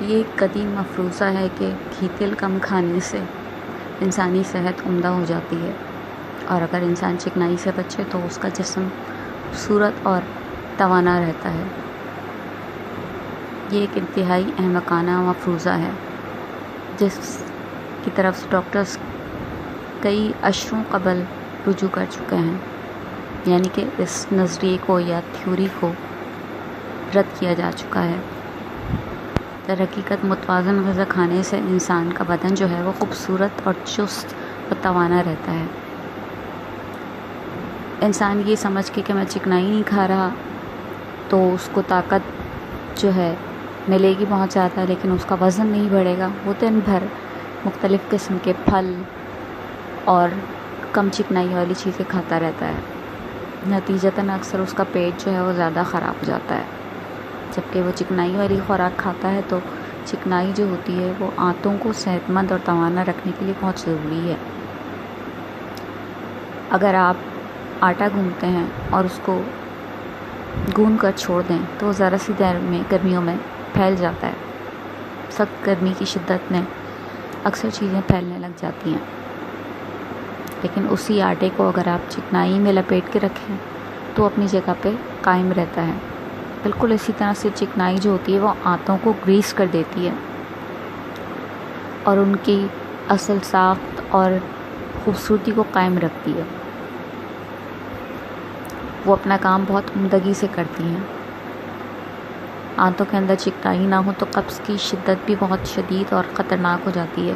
یہ ایک قدیم مفروضہ ہے کہ گھی تیل کم کھانے سے انسانی صحت عمدہ ہو جاتی ہے، اور اگر انسان چکنائی سے بچے تو اس کا جسم خوبصورت اور توانا رہتا ہے۔ یہ ایک انتہائی احمقانہ مفروضہ ہے جس کی طرف ڈاکٹرز کئی عشروں قبل رجوع کر چکے ہیں، یعنی کہ اس نظریے کو یا تھیوری کو رد کیا جا چکا ہے۔ در حقیقت متوازن غذا کھانے سے انسان کا بدن جو ہے وہ خوبصورت اور چست و توانا رہتا ہے۔ انسان یہ سمجھ کے کہ میں چکنائی نہیں کھا رہا تو اس کو طاقت جو ہے ملے گی بہت زیادہ، لیکن اس کا وزن نہیں بڑھے گا۔ وہ دن بھر مختلف قسم کے پھل اور کم چکنائی والی چیزیں کھاتا رہتا ہے، نتیجتاً اکثر اس کا پیٹ جو ہے وہ زیادہ خراب ہو جاتا ہے۔ جبکہ وہ چکنائی والی خوراک کھاتا ہے تو چکنائی جو ہوتی ہے وہ آنتوں کو صحت مند اور توانا رکھنے کے لیے بہت ضروری ہے۔ اگر آپ آٹا گوندتے ہیں اور اس کو گوند کر چھوڑ دیں تو وہ ذرا سی دیر میں گرمیوں میں پھیل جاتا ہے۔ سخت گرمی کی شدت میں اکثر چیزیں پھیلنے لگ جاتی ہیں، لیکن اسی آٹے کو اگر آپ چکنائی میں لپیٹ کے رکھیں تو اپنی جگہ پہ قائم رہتا ہے۔ بالکل اسی طرح سے چکنائی جو ہوتی ہے وہ آنتوں کو گریس کر دیتی ہے اور ان کی اصل ساخت اور خوبصورتی کو قائم رکھتی ہے۔ وہ اپنا کام بہت عمدگی سے کرتی ہیں۔ آنتوں کے اندر چکنائی نہ ہو تو قبض کی شدت بھی بہت شدید اور خطرناک ہو جاتی ہے،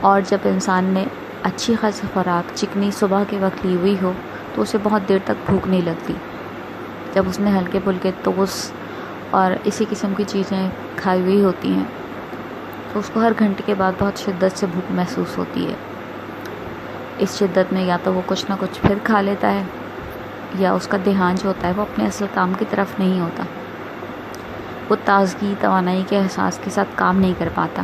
اور جب انسان نے اچھی خاصی خوراک چکنی صبح کے وقت لی ہوئی ہو تو اسے بہت دیر تک بھوک نہیں لگتی۔ جب اس نے ہلکے پھلکے توست اور اسی قسم کی چیزیں کھائی ہوئی ہوتی ہیں تو اس کو ہر گھنٹے کے بعد بہت شدت سے بھوک محسوس ہوتی ہے۔ اس شدت میں یا تو وہ کچھ نہ کچھ پھر کھا لیتا ہے یا اس کا دھیان جو ہوتا ہے وہ اپنے اصل کام کی طرف نہیں ہوتا۔ وہ تازگی توانائی کے احساس کے ساتھ کام نہیں کر پاتا۔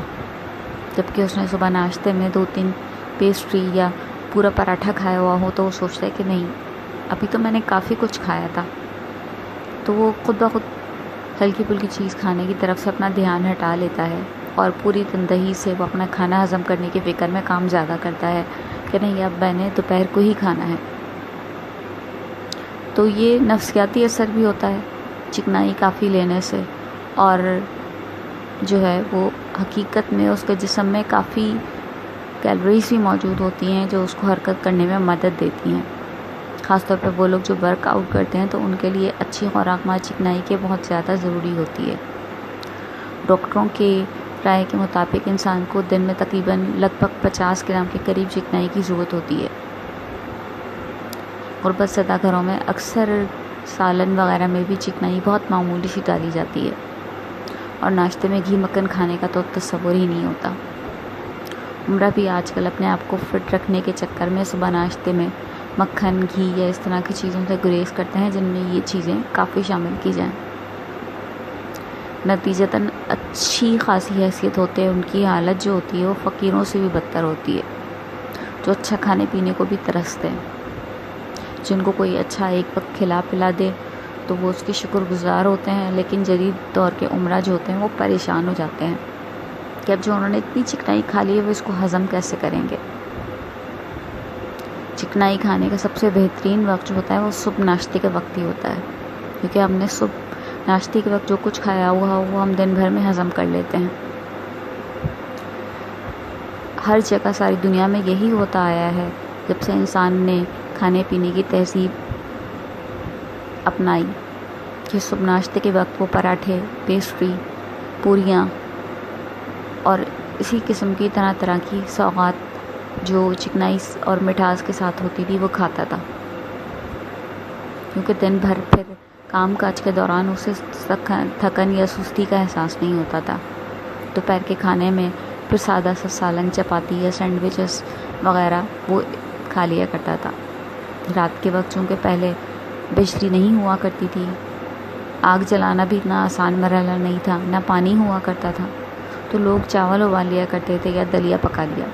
جبکہ اس نے صبح ناشتے میں 2-3 پیسٹری یا پورا پراٹھا کھایا ہوا ہو تو وہ سوچتا ہے کہ نہیں، ابھی تو میں نے کافی کچھ کھایا تھا، تو وہ خود بخود ہلکی پھلکی چیز کھانے کی طرف سے اپنا دھیان ہٹا لیتا ہے اور پوری تندہی سے وہ اپنا کھانا ہضم کرنے کی فکر میں کام زیادہ کرتا ہے کہ نہیں، اب میں نے دوپہر کو ہی کھانا ہے۔ تو یہ نفسیاتی اثر بھی ہوتا ہے چکنائی کافی لینے سے، اور جو ہے وہ حقیقت میں اس کے جسم میں کافی کیلوریز بھی موجود ہوتی ہیں جو اس کو حرکت کرنے میں مدد دیتی ہیں۔ خاص طور پہ وہ لوگ جو ورک آؤٹ کرتے ہیں تو ان کے لیے اچھی خوراک ماں چکنائی کے بہت زیادہ ضروری ہوتی ہے۔ ڈاکٹروں کے رائے کے مطابق انسان کو دن میں تقریباً لگ بھگ 50 گرام کے قریب چکنائی کی ضرورت ہوتی ہے۔ غربت زدہ گھروں میں اکثر سالن وغیرہ میں بھی چکنائی بہت معمولی سی ڈالی جاتی ہے، اور ناشتے میں گھی مکھن کھانے کا تو تصور ہی نہیں ہوتا۔ عمرہ بھی آج کل اپنے آپ کو فٹ رکھنے کے چکر میں صبح ناشتے میں مکھن، گھی یا اس طرح کی چیزوں سے گریز کرتے ہیں جن میں یہ چیزیں کافی شامل کی جائیں۔ نتیجتاً اچھی خاصی حیثیت ہوتے ہیں ان کی حالت جو ہوتی ہے وہ فقیروں سے بھی بدتر ہوتی ہے، جو اچھا کھانے پینے کو بھی ترستے ہیں۔ جن کو کوئی اچھا ایک وقت کھلا پلا دے تو وہ اس کے شکر گزار ہوتے ہیں، لیکن جدید دور کے عمرہ جو ہوتے ہیں وہ پریشان ہو جاتے ہیں کہ اب جو انہوں نے اتنی چکنائی کھا لی ہے وہ اس کو ہضم کیسے کریں گے۔ چکنائی کھانے کا سب سے بہترین وقت جو ہوتا ہے وہ صبح ناشتے کے وقت ہی ہوتا ہے، کیونکہ ہم نے صبح ناشتے کے وقت جو کچھ کھایا ہوا وہ ہم دن بھر میں ہضم کر لیتے ہیں۔ ہر جگہ ساری دنیا میں یہی ہوتا آیا ہے جب سے انسان نے کھانے پینے کی تہذیب اپنائی کہ صبح ناشتے کے وقت وہ پراٹھے، پیسٹری، پوریاں اور اسی قسم کی طرح طرح کی سوغات جو چکنائی اور مٹھاس کے ساتھ ہوتی تھی وہ کھاتا تھا، کیونکہ دن بھر پھر کام کاج کے دوران اسے تھکن یا سستی کا احساس نہیں ہوتا تھا۔ دوپہر کے کھانے میں پھر سادہ سا سالن، چپاتی یا سینڈوچز وغیرہ وہ کھا لیا کرتا تھا۔ رات کے وقت چونکہ پہلے بجلی نہیں ہوا کرتی تھی، آگ جلانا بھی اتنا آسان مرحلہ نہیں تھا، نہ پانی ہوا کرتا تھا، تو لوگ چاول ابال لیا کرتے تھے یا دلیا پکا لیا۔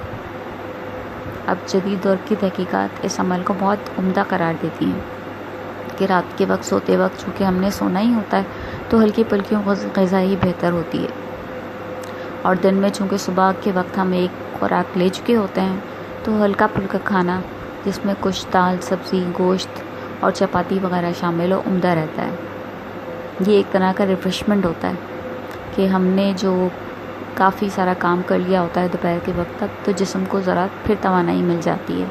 اب جدید دور کی تحقیقات اس عمل کو بہت عمدہ قرار دیتی ہیں کہ رات کے وقت سوتے وقت چونکہ ہم نے سونا ہی ہوتا ہے تو ہلکی پھلکی غذا ہی بہتر ہوتی ہے۔ اور دن میں چونکہ صبح کے وقت ہم ایک خوراک لے چکے ہوتے ہیں تو ہلکا پھلکا کھانا جس میں کچھ دال، سبزی، گوشت اور چپاتی وغیرہ شامل ہو عمدہ رہتا ہے۔ یہ ایک طرح کا ریفریشمنٹ ہوتا ہے کہ ہم نے جو کافی سارا کام کر لیا ہوتا ہے دوپہر کے وقت تک، تو جسم کو ذرا پھر توانائی مل جاتی ہے۔